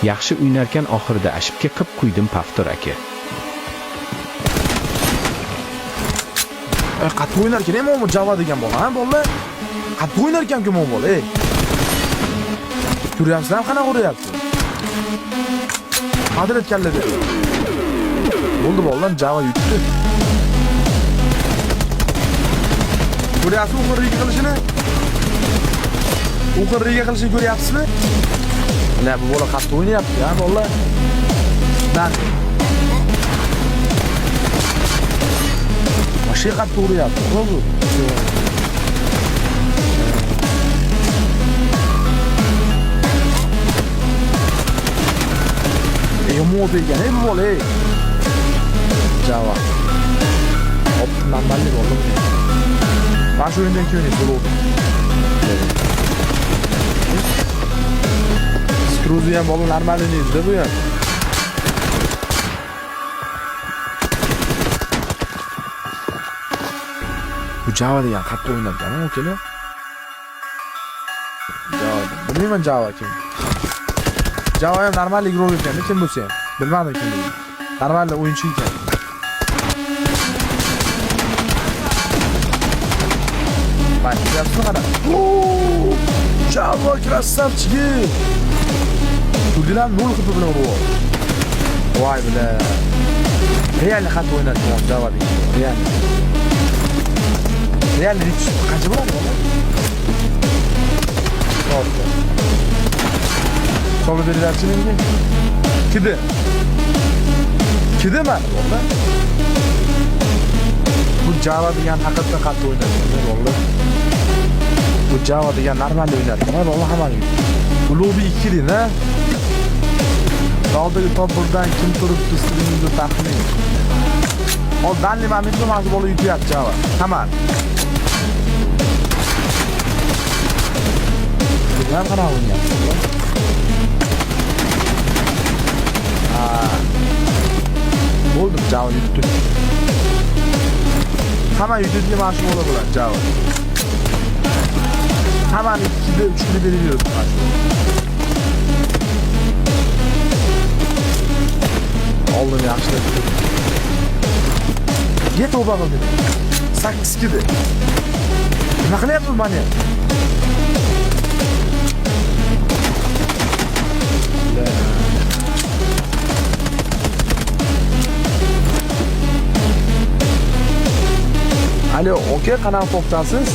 Yaxshi o'ynarkan oxirida ashibga qilib qo'ydim Paftor aka. Qattiq o'ynar ekan ham Java degan bola, ha bolalar. Qattiq o'ynar ekan-ku bu bola, ey. Ko'ryapsizlar, qanaqa uryapti? Qadr etganlar dedi. Bo'ldi bolalar, Java yutdi. Ko'ryapsiz o'qirriga qilishini? O'qirriga qilishini ko'ryapsizmi? Mana bu bola qattiq o'ynayapti, ha bolalar. Dan. Mashiq qattiq uryapti, bu. Yomon degan, ey bu bola, ey. Java. Hop, normallik bo'ldi. Baş oyundan keyin bo'ldi. Skruzi ham bola normalligida bu ham. Bu Java degan qattiq o'ynar ekan, o'kela. Java. Bilmayman Java kim. Java ham normallik rol ekan, kim bo'lsa ham. Bilmadim kim. Normallik o'yinchi ekan. Yapsın kadar. Ooo! Java krasavçıki. Turdilan 0 kutu bilen bu. Vay bile. Realli xat oynar Java deydi. Realli. Realli hiç qancha bo'ladi bola? To'g'ri. Solu berilarchi menga. Kidi. Kidimi bola? Bu Java degan haqiqatda qattiq o'ynaydi bola. Bu Java degan normal o'ynar ekan, bola hammaning. Bu lobby 2 din, ha? Daldagi top burdan kim turibdi stringizni taxmin. Hol danli momentda mana bola yutyapti Java. Hamma. Bu ham qanaqa o'ynayapti? Bo'ldi, Java yutdi. Hamma yutdi mana shu bola bilan Java. Hemen 2'de 3'de veriliyoruz. Aldım yaxshi. Get o bag'il dedi. 8 kidi. Nima qilyapsiz meni? Alo, okey, qanaqa to'xtasiz?